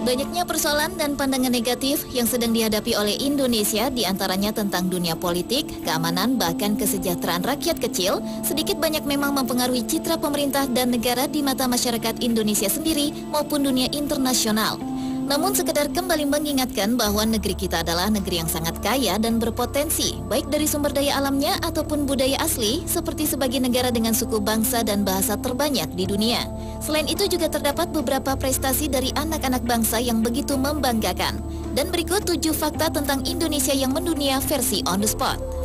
Banyaknya persoalan dan pandangan negatif yang sedang dihadapi oleh Indonesia, diantaranya tentang dunia politik, keamanan, bahkan kesejahteraan rakyat kecil, sedikit banyak memang mempengaruhi citra pemerintah dan negara di mata masyarakat Indonesia sendiri maupun dunia internasional. Namun sekedar kembali mengingatkan bahwa negeri kita adalah negeri yang sangat kaya dan berpotensi, baik dari sumber daya alamnya ataupun budaya asli, seperti sebagai negara dengan suku bangsa dan bahasa terbanyak di dunia. Selain itu juga terdapat beberapa prestasi dari anak-anak bangsa yang begitu membanggakan. Dan berikut 7 fakta tentang Indonesia yang mendunia versi on the spot.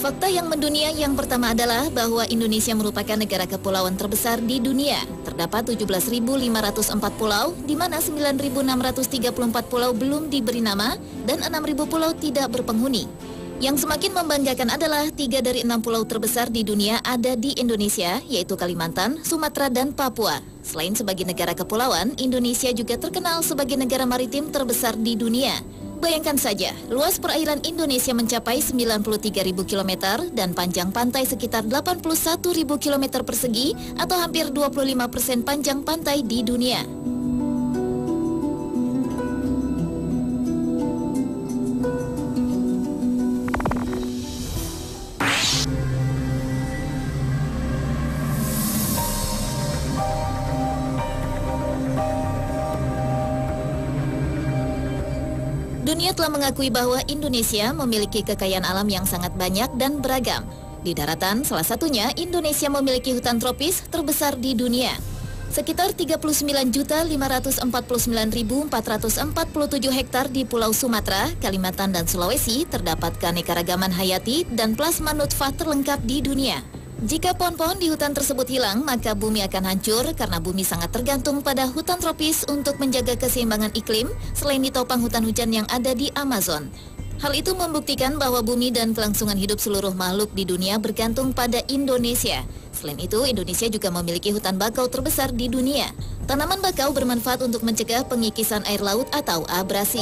Fakta yang mendunia yang pertama adalah bahwa Indonesia merupakan negara kepulauan terbesar di dunia. Terdapat 17.504 pulau, di mana 9.634 pulau belum diberi nama dan 6.000 pulau tidak berpenghuni. Yang semakin membanggakan adalah 3 dari 6 pulau terbesar di dunia ada di Indonesia, yaitu Kalimantan, Sumatera, dan Papua. Selain sebagai negara kepulauan, Indonesia juga terkenal sebagai negara maritim terbesar di dunia. Bayangkan saja, luas perairan Indonesia mencapai 93.000 km dan panjang pantai sekitar 81.000 km persegi atau hampir 25% panjang pantai di dunia. Dunia telah mengakui bahwa Indonesia memiliki kekayaan alam yang sangat banyak dan beragam. Di daratan, salah satunya Indonesia memiliki hutan tropis terbesar di dunia. Sekitar 39.549.447 hektar di Pulau Sumatera, Kalimantan, dan Sulawesi terdapat keanekaragaman hayati dan plasma nutfah terlengkap di dunia. Jika pohon-pohon di hutan tersebut hilang, maka bumi akan hancur karena bumi sangat tergantung pada hutan tropis untuk menjaga keseimbangan iklim selain ditopang hutan hujan yang ada di Amazon. Hal itu membuktikan bahwa bumi dan kelangsungan hidup seluruh makhluk di dunia bergantung pada Indonesia. Selain itu, Indonesia juga memiliki hutan bakau terbesar di dunia. Tanaman bakau bermanfaat untuk mencegah pengikisan air laut atau abrasi.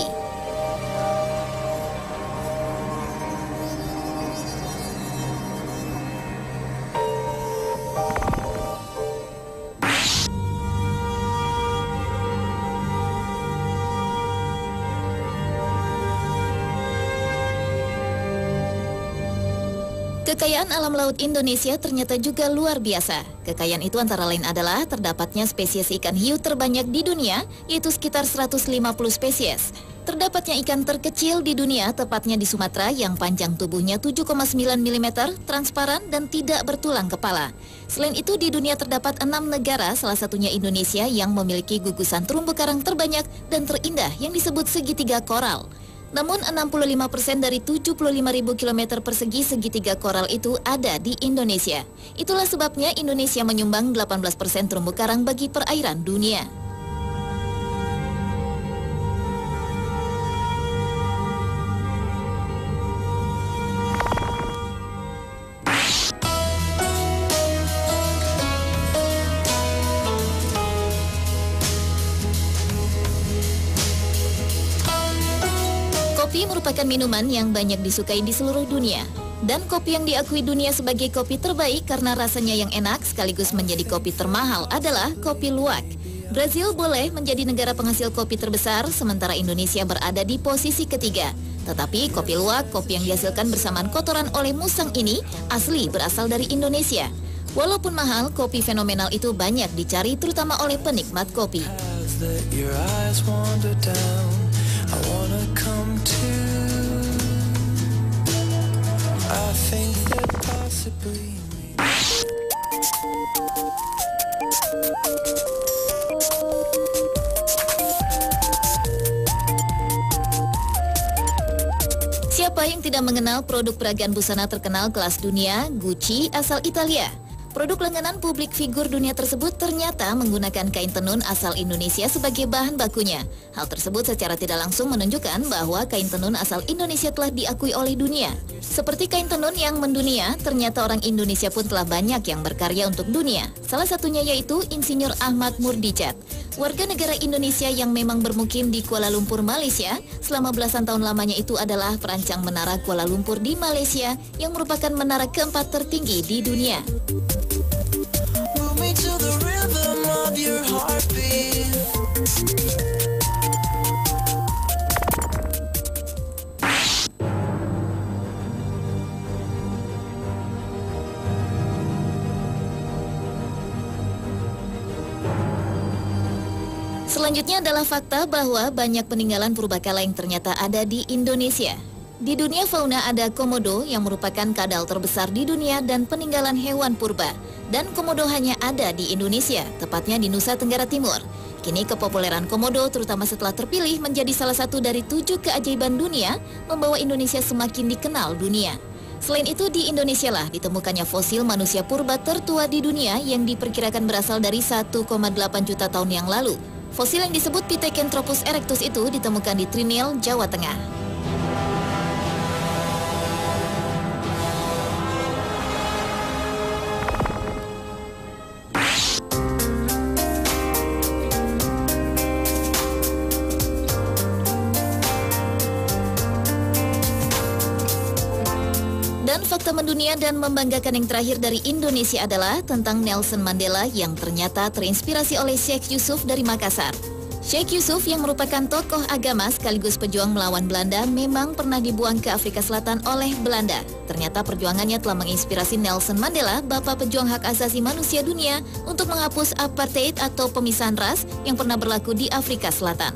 Kekayaan alam laut Indonesia ternyata juga luar biasa. Kekayaan itu antara lain adalah terdapatnya spesies ikan hiu terbanyak di dunia, yaitu sekitar 150 spesies. Terdapatnya ikan terkecil di dunia, tepatnya di Sumatera, yang panjang tubuhnya 7,9 mm, transparan dan tidak bertulang kepala. Selain itu, di dunia terdapat 6 negara, salah satunya Indonesia, yang memiliki gugusan terumbu karang terbanyak dan terindah yang disebut segitiga koral. Namun 65% dari 75.000 km persegi segitiga koral itu ada di Indonesia. Itulah sebabnya Indonesia menyumbang 18% terumbu karang bagi perairan dunia. Kopi merupakan minuman yang banyak disukai di seluruh dunia. Dan kopi yang diakui dunia sebagai kopi terbaik karena rasanya yang enak sekaligus menjadi kopi termahal adalah kopi luwak. Brazil boleh menjadi negara penghasil kopi terbesar, sementara Indonesia berada di posisi ketiga. Tetapi kopi luwak, kopi yang dihasilkan bersamaan kotoran oleh musang ini, asli berasal dari Indonesia. Walaupun mahal, kopi fenomenal itu banyak dicari terutama oleh penikmat kopi. I wanna come to. I think that possibly. Siapa yang tidak mengenal produk peragaan busana terkenal kelas dunia, Gucci asal Italia? Produk langganan publik figur dunia tersebut ternyata menggunakan kain tenun asal Indonesia sebagai bahan bakunya. Hal tersebut secara tidak langsung menunjukkan bahwa kain tenun asal Indonesia telah diakui oleh dunia. Seperti kain tenun yang mendunia, ternyata orang Indonesia pun telah banyak yang berkarya untuk dunia. Salah satunya yaitu Insinyur Ahmad Murdijat, warga negara Indonesia yang memang bermukim di Kuala Lumpur, Malaysia. Selama belasan tahun lamanya itu adalah perancang menara Kuala Lumpur di Malaysia yang merupakan menara keempat tertinggi di dunia. To the rhythm of your heartbeat. Selanjutnya adalah fakta bahwa banyak peninggalan purbakala yang ternyata ada di Indonesia. Di dunia fauna ada komodo yang merupakan kadal terbesar di dunia dan peninggalan hewan purba. Dan komodo hanya ada di Indonesia, tepatnya di Nusa Tenggara Timur. Kini kepopuleran komodo terutama setelah terpilih menjadi salah satu dari 7 keajaiban dunia, membawa Indonesia semakin dikenal dunia. Selain itu di Indonesia lah ditemukannya fosil manusia purba tertua di dunia yang diperkirakan berasal dari 1,8 juta tahun yang lalu. Fosil yang disebut Pithecanthropus erectus itu ditemukan di Trinil, Jawa Tengah. Dan fakta mendunia dan membanggakan yang terakhir dari Indonesia adalah tentang Nelson Mandela yang ternyata terinspirasi oleh Syekh Yusuf dari Makassar. Syekh Yusuf yang merupakan tokoh agama sekaligus pejuang melawan Belanda memang pernah dibuang ke Afrika Selatan oleh Belanda. Ternyata perjuangannya telah menginspirasi Nelson Mandela, bapak pejuang hak asasi manusia dunia, untuk menghapus apartheid atau pemisahan ras yang pernah berlaku di Afrika Selatan.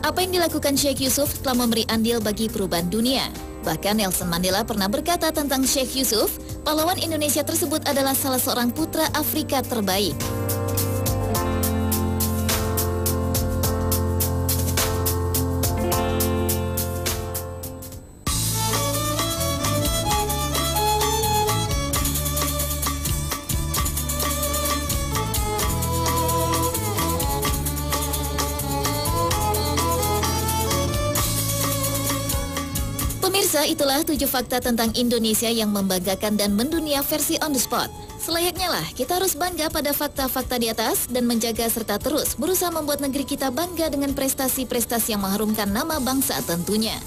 Apa yang dilakukan Syekh Yusuf telah memberi andil bagi perubahan dunia. Bahkan Nelson Mandela pernah berkata tentang Syekh Yusuf, pahlawan Indonesia tersebut adalah salah seorang putra Afrika terbaik. Pemirsa, itulah 7 fakta tentang Indonesia yang membanggakan dan mendunia versi on the spot. Selayaknya lah kita harus bangga pada fakta-fakta di atas dan menjaga serta terus berusaha membuat negeri kita bangga dengan prestasi-prestasi yang mengharumkan nama bangsa tentunya.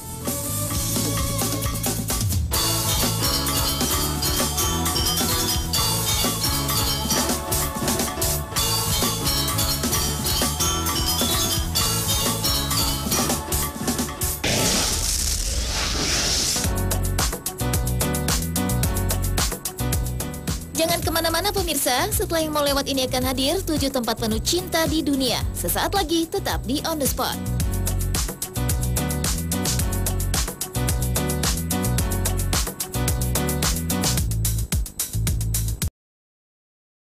Jangan kemana-mana pemirsa, setelah yang mau lewat ini akan hadir 7 tempat penuh cinta di dunia. Sesaat lagi tetap di On The Spot.